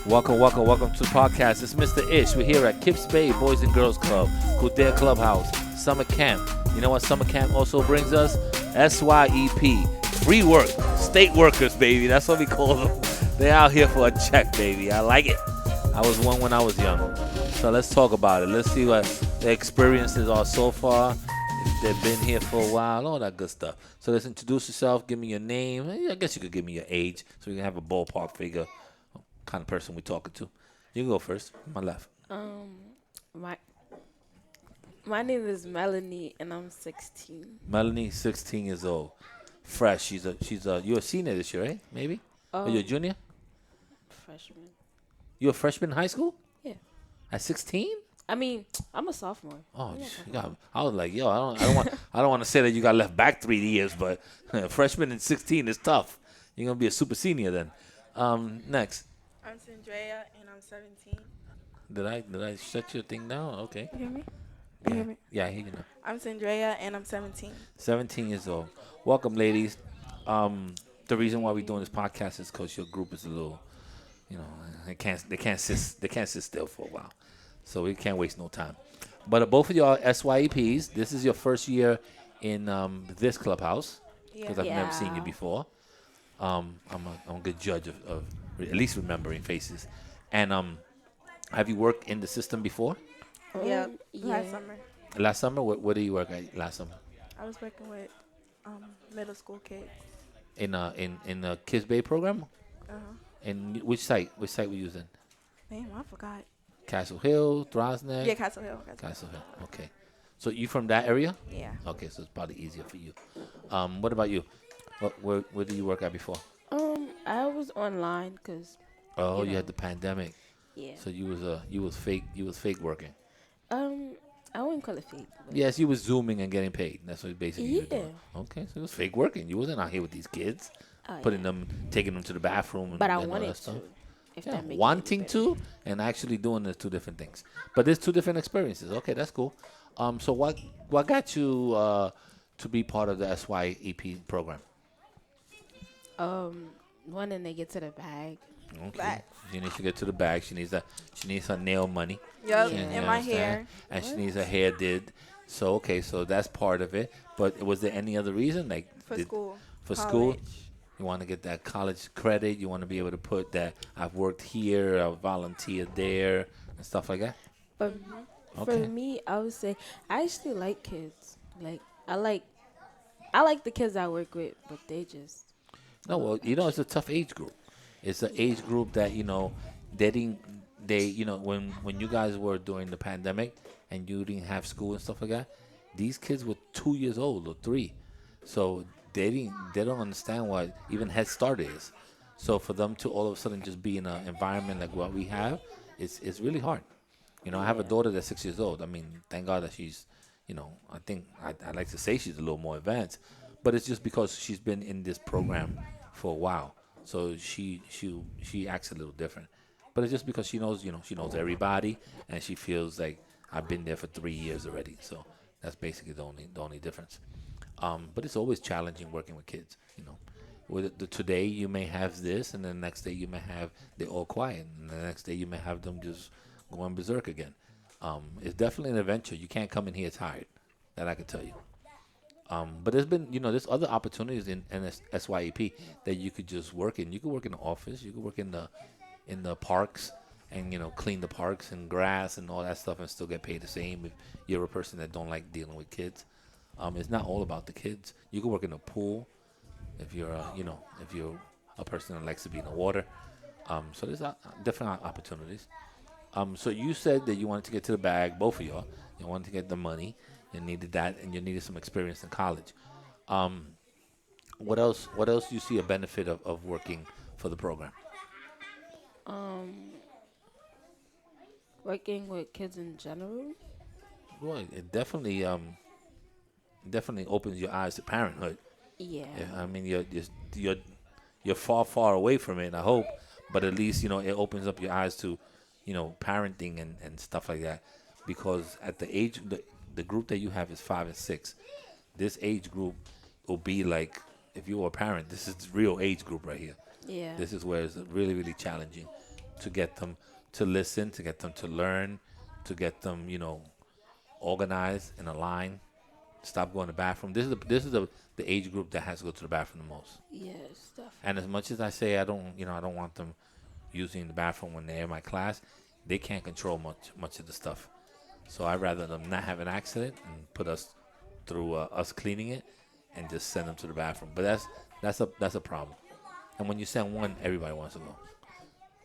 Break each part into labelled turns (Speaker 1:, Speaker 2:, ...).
Speaker 1: Welcome to the podcast. It's Mr. Ish. We're here at Kips Bay Boys and Girls Club, Kildare Clubhouse, Summer Camp. You know what Summer Camp also brings us? SYEP, free work, state workers, baby. That's what we call them. They're out here for a check, baby. I like it. I was one when I was young. So let's talk about it. Let's see what the experiences are so far. If they've been here for a while, all that good stuff. So let's introduce yourself. Give me your name. I guess you could give me your age so we can have a ballpark figure. Kind of person we're talking to. You can go first. My left.
Speaker 2: My name is Melanie and I'm 16.
Speaker 1: Melanie, 16 years old. Fresh. You're a senior this year, right? Maybe? Or you're a junior?
Speaker 2: Freshman.
Speaker 1: You're a freshman in high school?
Speaker 2: Yeah.
Speaker 1: At 16?
Speaker 2: I mean, I'm a sophomore.
Speaker 1: Oh, I was like, yo, I don't want to say that you got left back 3 years, but freshman in 16 is tough. You're gonna be a super senior then. Next.
Speaker 3: I'm Sandrea and I'm 17.
Speaker 1: Did I shut your thing down? Okay.
Speaker 3: You hear me?
Speaker 1: Yeah.
Speaker 3: You hear me?
Speaker 1: Yeah, I hear you now.
Speaker 3: I'm Sandrea and I'm 17.
Speaker 1: 17 years old. Welcome, ladies. The reason why we're doing this podcast is because your group is a little, they can't sit still for a while, so we can't waste no time. But both of y'all are SYEPs. This is your first year in this clubhouse because I've never seen you before. I'm a good judge of at least remembering faces. And have you worked in the system before?
Speaker 3: Yeah.
Speaker 2: Yeah.
Speaker 3: Last summer.
Speaker 1: Last summer, what did you work at last summer?
Speaker 3: I was working with middle school kids.
Speaker 1: In the Kids Bay program?
Speaker 3: Uh-huh.
Speaker 1: In which site? Which site were you using?
Speaker 3: Damn, I forgot.
Speaker 1: Castle Hill, Throsneck?
Speaker 3: Yeah, Castle Hill.
Speaker 1: Castle Hill. Okay. So you from that area?
Speaker 3: Yeah.
Speaker 1: Okay, so it's probably easier for you. What about you? Where did you work at before?
Speaker 2: I was online because.
Speaker 1: Oh, you had the pandemic.
Speaker 2: Yeah.
Speaker 1: So you was fake working.
Speaker 2: I wouldn't call it fake.
Speaker 1: Yes, you was zooming and getting paid. That's what basically you were doing.
Speaker 2: Yeah.
Speaker 1: Okay, so it was fake working. You wasn't out here with these kids, taking them to the bathroom and
Speaker 2: But I
Speaker 1: all
Speaker 2: wanted
Speaker 1: that stuff.
Speaker 2: to. If
Speaker 1: Yeah,
Speaker 2: that makes
Speaker 1: wanting
Speaker 2: it better.
Speaker 1: to and actually doing the two different things. But there's two different experiences. Okay, that's cool. So what got you to be part of the SYEP program?
Speaker 2: Wanting to get to the bag.
Speaker 1: Okay.
Speaker 3: Facts.
Speaker 1: She needs to get to the bag. She needs her nail money.
Speaker 3: Yup,
Speaker 1: You
Speaker 3: and my
Speaker 1: understand?
Speaker 3: hair.
Speaker 1: And she needs her hair did. So okay, so that's part of it. But was there any other reason, like
Speaker 3: For school.
Speaker 1: For school,
Speaker 3: College.
Speaker 1: you want to get that college credit. You want to be able to put that I've worked here, I've volunteered there, and stuff like that.
Speaker 2: But
Speaker 1: Okay.
Speaker 2: for me, I would say I actually like kids. Like I like the kids I work with, but they just.
Speaker 1: No, well, it's a tough age group. It's an age group that when you guys were during the pandemic and you didn't have school and stuff like that, these kids were 2 years old or 3, so they don't understand what even Head Start is. So for them to all of a sudden just be in an environment like what we have, it's really hard. I have a daughter that's 6 years old. I mean, thank God that she's, I think I like to say she's a little more advanced, but it's just because she's been in this program for a while. So she acts a little different, but it's just because she knows everybody, and she feels like I've been there for 3 years already. So that's basically the only difference. But it's always challenging working with kids. Today you may have this, and the next day you may have they're all quiet, and the next day you may have them just going berserk again. It's definitely an adventure. You can't come in here tired. That I can tell you. But there's been, there's other opportunities in SYEP that you could just work in. You could work in the office. You could work in the parks and, clean the parks and grass and all that stuff and still get paid the same if you're a person that don't like dealing with kids. It's not all about the kids. You could work in a pool if you're, if you're a person that likes to be in the water. So there's different opportunities. So you said that you wanted to get to the bag, both of y'all. You wanted to get the money. You needed that, and you needed some experience in college. What else do you see a benefit of working for the program?
Speaker 2: Working with kids in general.
Speaker 1: Well, it definitely opens your eyes to parenthood.
Speaker 2: Yeah.
Speaker 1: I mean, you're far away from it, I hope, but at least it opens up your eyes to parenting and stuff like that, because at the age the group that you have is 5 and 6. This age group will be like, if you were a parent, this is the real age group right here.
Speaker 2: Yeah.
Speaker 1: This is where it's really, really challenging. to get them to listen, to get them to learn, to get them, organized in a line. Stop going to the bathroom. This is the age group that has to go to the bathroom the most.
Speaker 2: Yes, definitely.
Speaker 1: And as much as I say I don't want them using the bathroom when they're in my class, they can't control much of the stuff. So I'd rather them not have an accident and put us through us cleaning it and just send them to the bathroom. But that's a problem. And when you send one, everybody wants to go.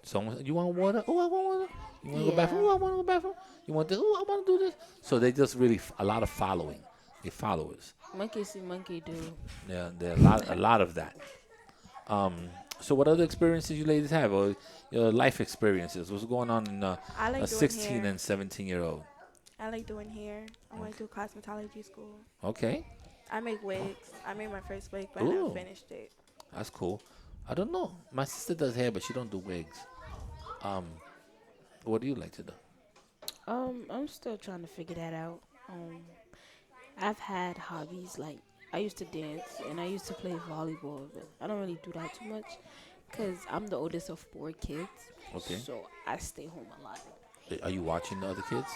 Speaker 1: Someone, you want water? Oh, I want water. You want to go bathroom? Oh, I want to go bathroom. You want this? Oh, I want to do this. So they just really a lot of following. They followers.
Speaker 2: Monkey see, monkey do.
Speaker 1: Yeah, there are a lot of that. So what other experiences you ladies have, or your life experiences? What's going on in
Speaker 3: I like
Speaker 1: a
Speaker 3: doing
Speaker 1: 16
Speaker 3: hair.
Speaker 1: and 17-year-old?
Speaker 3: I like doing hair. I went to cosmetology school.
Speaker 1: Okay,
Speaker 3: I make wigs. I made my first wig, but I
Speaker 1: Ooh.
Speaker 3: never finished it.
Speaker 1: that's cool. I don't know. My sister does hair, but she don't do wigs. What do you like to do?
Speaker 2: I'm still trying to figure that out. I've had hobbies like I used to dance and I used to play volleyball, but I don't really do that too much because I'm the oldest of 4 kids.
Speaker 1: Okay.
Speaker 2: So I stay home a lot.
Speaker 1: Are you watching the other kids?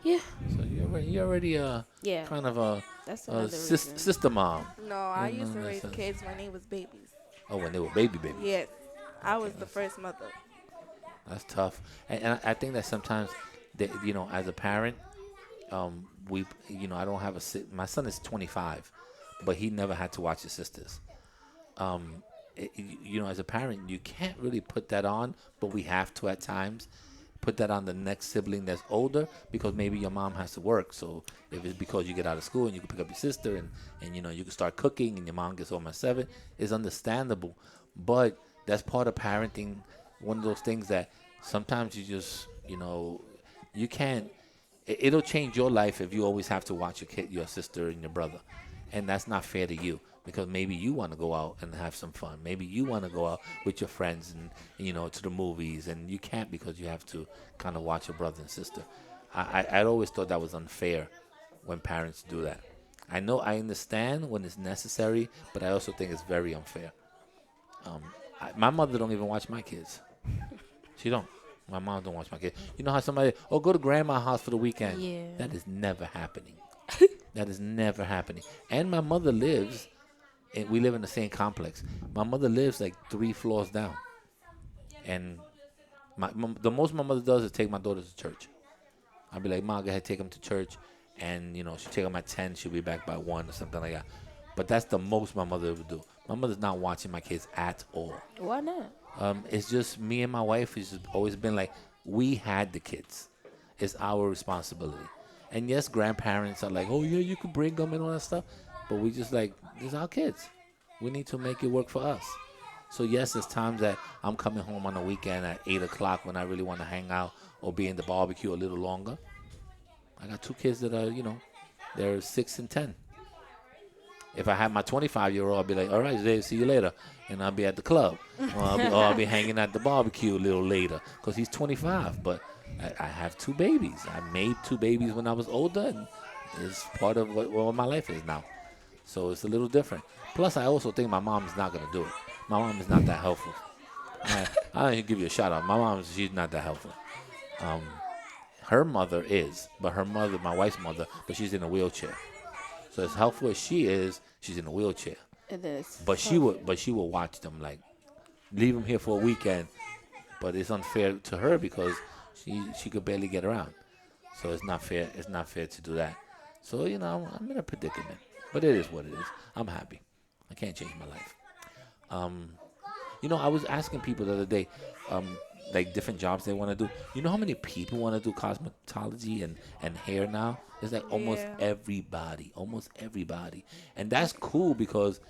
Speaker 2: Yeah.
Speaker 1: So you're already
Speaker 2: Yeah.
Speaker 1: kind of a,
Speaker 2: That's
Speaker 1: a
Speaker 2: another reason.
Speaker 1: sister mom.
Speaker 3: No, I
Speaker 1: No,
Speaker 3: used to
Speaker 1: no,
Speaker 3: raise
Speaker 1: that's-
Speaker 3: kids when they was babies.
Speaker 1: Oh, when they were babies.
Speaker 3: Yes, I was the first mother.
Speaker 1: That's tough, and I think that sometimes, that, as a parent, I don't have my son is 25, but he never had to watch his sisters. As a parent, you can't really put that on, but we have to at times put that on the next sibling that's older because maybe your mom has to work. So if it's because you get out of school and you can pick up your sister and you can start cooking and your mom gets home at 7, it's understandable. But that's part of parenting. One of those things that sometimes you just, you can't. It'll change your life if you always have to watch your sister and your brother, and that's not fair to you because maybe you want to go out and have some fun. Maybe you want to go out with your friends and to the movies, and you can't because you have to kind of watch your brother and sister. I'd always thought that was unfair when parents do that. I understand when it's necessary, but I also think it's very unfair. My mother don't even watch my kids. She don't. My mom don't watch my kids. You know how somebody, go to grandma's house for the weekend.
Speaker 2: Yeah.
Speaker 1: That is never happening. That is never happening. And my mother lives, and we live in the same complex. My mother lives like 3 floors down. And the most my mother does is take my daughters to church. I'll be like, Mom, go ahead, take them to church. And, she'll take them at 10. She'll be back by 1 or something like that. But that's the most my mother would do. My mother's not watching my kids at all.
Speaker 2: Why not?
Speaker 1: It's just me and my wife. It's just always been like, we had the kids. It's our responsibility. And yes, grandparents are like, oh, yeah, you can bring them and all that stuff. But we just like, these are our kids. We need to make it work for us. So yes, there's times that I'm coming home on a weekend at 8 o'clock when I really want to hang out or be in the barbecue a little longer. I got 2 kids that are, they're 6 and 10. If I had my 25-year-old, I'd be like, all right, Zay, see you later. And I'll be at the club. Or I'll be hanging at the barbecue a little later because he's 25. But I have 2 babies. I made 2 babies when I was older, and it's part of what my life is now. So it's a little different. Plus, I also think my mom is not going to do it. My mom is not that helpful. I'll give you a shout out. My mom, she's not that helpful. Her mother is, but my wife's mother, but she's in a wheelchair. So as helpful as she is, she's in a wheelchair.
Speaker 2: It is.
Speaker 1: But she would watch them, like leave them here for a weekend. But it's unfair to her because she could barely get around. So it's not fair. It's not fair to do that. So I'm in a predicament. But it is what it is. I'm happy. I can't change my life. I was asking people the other day, like different jobs they want to do. You know how many people want to do cosmetology and hair now? It's like almost everybody. And that's cool because,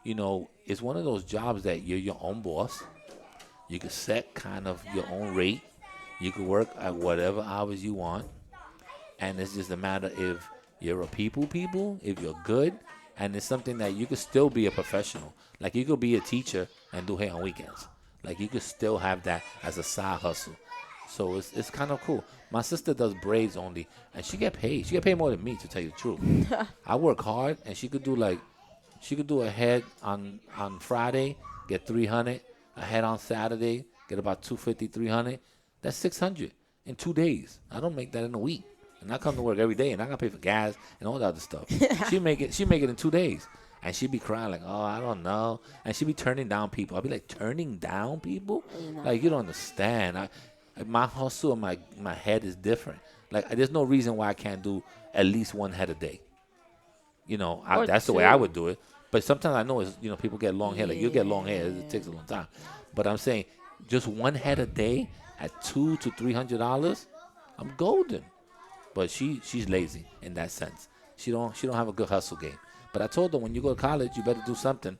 Speaker 1: it's one of those jobs that you're your own boss. You can set kind of your own rate. You can work at whatever hours you want. And it's just a matter if you're a people, if you're good, and it's something that you could still be a professional. Like you could be a teacher and do hair on weekends. Like you could still have that as a side hustle. So it's kind of cool. My sister does braids only, and she get paid. She get paid more than me, to tell you the truth. I work hard, and she could do a head on Friday, get $300. A head on Saturday, get about 250, 300. That's 600 in 2 days. I don't make that in a week. And I come to work every day, and I got to pay for gas and all that other stuff. She make it in 2 days. And she be crying like, oh, I don't know. And she be turning down people. I be like, turning down people? Like, you don't understand. My hustle and my head is different. Like, there's no reason why I can't do at least one head a day.
Speaker 2: Or
Speaker 1: That's the way I
Speaker 2: two.
Speaker 1: would do it. But sometimes I know it's, people get long hair. Like, you get long hair. It takes a long time. But I'm saying just one head a day at $200 to $300, I'm golden. But she's lazy in that sense. She don't have a good hustle game. But I told her, when you go to college, you better do something.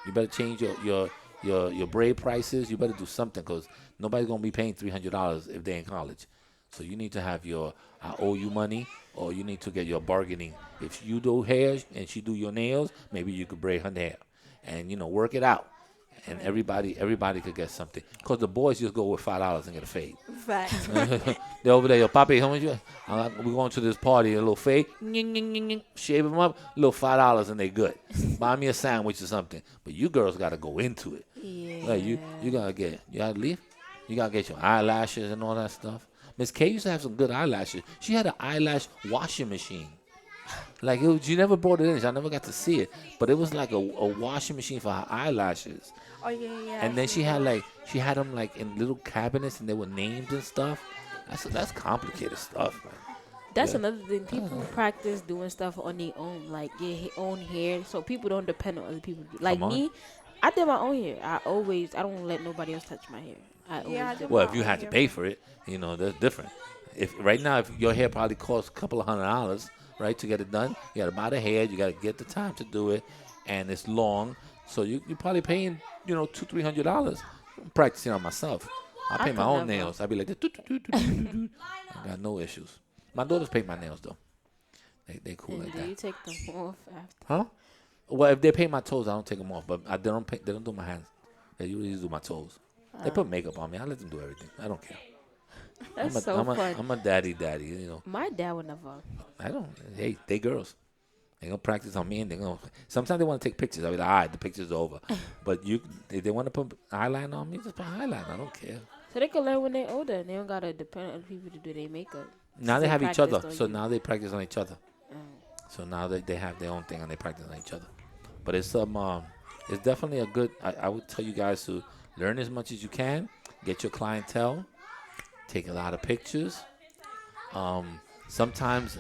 Speaker 1: You better change your braid prices. You better do something, because nobody's gonna be paying $300 if they're in college. So you need to have your I owe you money, or you need to get your bargaining. If you do hair and she do your nails, maybe you could braid her hair, and work it out. And everybody could get something. Because the boys just go with $5 and get a fade.
Speaker 3: Facts.
Speaker 1: They're over there, yo, Papi, how much we're going to this party, a little fade, shave them up, a little $5 and they good. Buy me a sandwich or something. But you girls got to go into it.
Speaker 2: Yeah.
Speaker 1: Like you got to leave. You got to get your eyelashes and all that stuff. Miss K used to have some good eyelashes. She had an eyelash washing machine. Like, she never brought it in. I never got to see it. But it was like a washing machine for her eyelashes.
Speaker 3: Oh yeah.
Speaker 1: And then she had them like in little cabinets, and they were named and stuff. That's complicated stuff, man.
Speaker 2: That's
Speaker 1: Yeah.
Speaker 2: another thing. People practice doing stuff on their own, like your own hair, so people don't depend on other people. Like
Speaker 1: Come on.
Speaker 2: me, I did my own hair. I don't let nobody else touch my hair. I
Speaker 3: I
Speaker 2: always
Speaker 3: do
Speaker 2: do.
Speaker 1: Well,
Speaker 3: my
Speaker 1: if you
Speaker 3: own
Speaker 1: had to
Speaker 3: hair.
Speaker 1: pay for it, that's different. If right now, if your hair probably costs a couple of $100, right, to get it done, you got to buy the hair, you got to get the time to do it, and it's long, so you're probably paying $200-$300. I'm practicing on myself. I paint my
Speaker 2: could
Speaker 1: own
Speaker 2: never.
Speaker 1: nails. I be like, I got no issues. My daughters paint my nails though. They cool
Speaker 2: And
Speaker 1: like
Speaker 2: do
Speaker 1: that.
Speaker 2: you take them off after?
Speaker 1: Huh? Well, if they paint my toes, I don't take them off. But they don't do my hands. They usually do my toes. They put makeup on me. I let them do everything. I don't care.
Speaker 2: That's so fun.
Speaker 1: I'm a daddy.
Speaker 2: My dad would never.
Speaker 1: I don't. Hey, they girls. They gonna practice on me, and sometimes they want to take pictures. I be like, all right, the picture's over. But if they want to put eyeliner on me, just put eyeliner. I don't care.
Speaker 2: So they can learn when they're older. They don't gotta depend on other people to do their makeup.
Speaker 1: Now they have each
Speaker 2: practiced
Speaker 1: other.
Speaker 2: on
Speaker 1: So
Speaker 2: you.
Speaker 1: now they practice on each other.
Speaker 2: Oh.
Speaker 1: So now they have their own thing and they practice on each other. But it's it's definitely a good. I would tell you guys to learn as much as you can. Get your clientele. Take a lot of pictures. Sometimes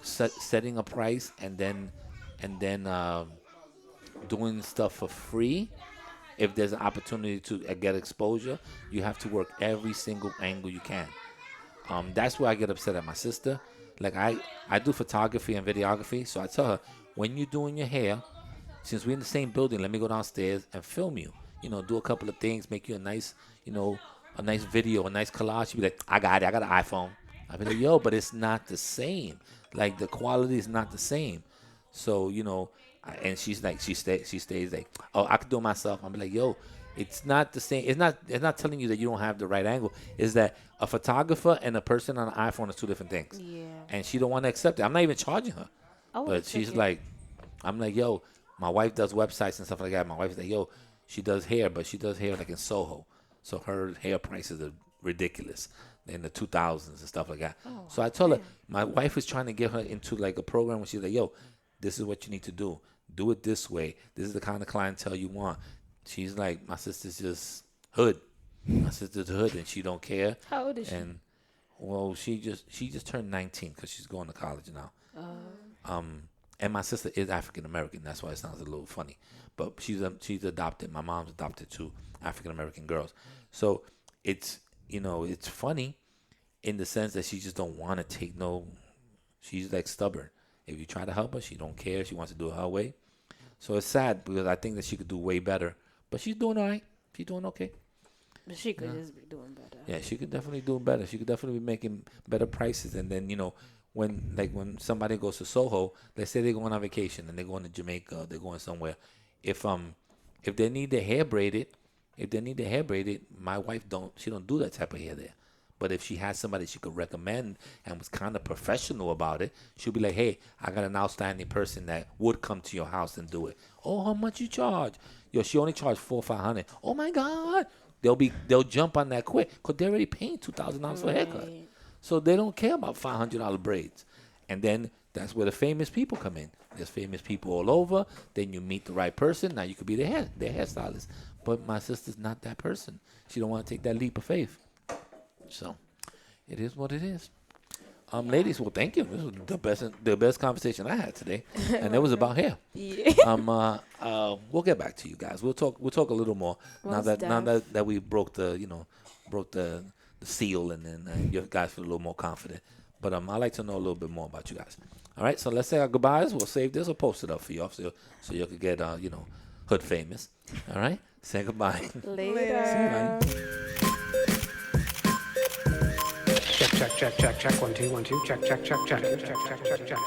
Speaker 1: setting a price and then doing stuff for free. If there's an opportunity to get exposure, you have to work every single angle you can. That's where I get upset at my sister. Like I do photography and videography, so I tell her, when you're doing your hair, since we're in the same building, let me go downstairs and film you. Do a couple of things, make you a nice video, a nice collage. She'd be like, I got an iPhone. I'd be like, yo, but it's not the same. Like, the quality is not the same. So, and she's like, she stays like, oh, I could do it myself. I'm like, yo, it's not the same. It's not telling you that you don't have the right angle. It's that a photographer and a person on an iPhone is two different things.
Speaker 2: Yeah.
Speaker 1: And she don't want to accept it. I'm not even charging her.
Speaker 2: I would
Speaker 1: But
Speaker 2: accept
Speaker 1: she's
Speaker 2: it.
Speaker 1: like, I'm like, yo, my wife does websites and stuff like that. My wife's like, yo, she does hair, but she does hair like in Soho. So her hair prices are ridiculous in the 2000s and stuff like that.
Speaker 2: Oh,
Speaker 1: So I told her, my wife was trying to get her into like a program where she's like, yo, this is what you need to do. Do it this way. This is the kind of clientele you want. She's like, my sister's just hood. My sister's hood and she don't care.
Speaker 2: How old is she?
Speaker 1: And well, she just turned 19 because she's going to college now. And my sister is African American. That's why it sounds a little funny. But she's adopted. My mom's adopted two African American girls. So it's it's funny in the sense that she just don't want to take no. She's like stubborn. If you try to help her, she don't care. She wants to do it her way. So it's sad because I think that she could do way better. But she's doing all right. She's doing okay.
Speaker 2: But she could just be doing better.
Speaker 1: Yeah, she could definitely do better. She could definitely be making better prices. And then, when somebody goes to Soho, let's say they're going on vacation and they're going to Jamaica, they're going somewhere. If they need their hair braided, my wife don't do that type of hair there. But if she has somebody she could recommend and was kind of professional about it, she'll be like, hey, I got an outstanding person that would come to your house and do it. Oh, how much you charge? Yo, she only charged $400 or $500. Oh my God. they'll jump on that quick because they're already paying $2,000 for a haircut.
Speaker 2: Right.
Speaker 1: So they don't care about $500 braids. And then that's where the famous people come in. There's famous people all over. Then you meet the right person. Now you could be their hairstylist. But my sister's not that person. She don't want to take that leap of faith. So it is what it is. Ladies, well, thank you. This was the best conversation I had today, and it was about hair.
Speaker 2: Yeah.
Speaker 1: We'll get back to you guys. We'll talk a little more now that we broke the seal, and then you guys feel a little more confident. But I'd like to know a little bit more about you guys. All right, so let's say our goodbyes. We'll save this or post it up for you, so you could get hood famous. All right, say goodbye.
Speaker 2: Later.
Speaker 1: See you, man.
Speaker 4: Check, check, check, check, check, 1 2 1 2, check, check, check, check, check, check, check, check.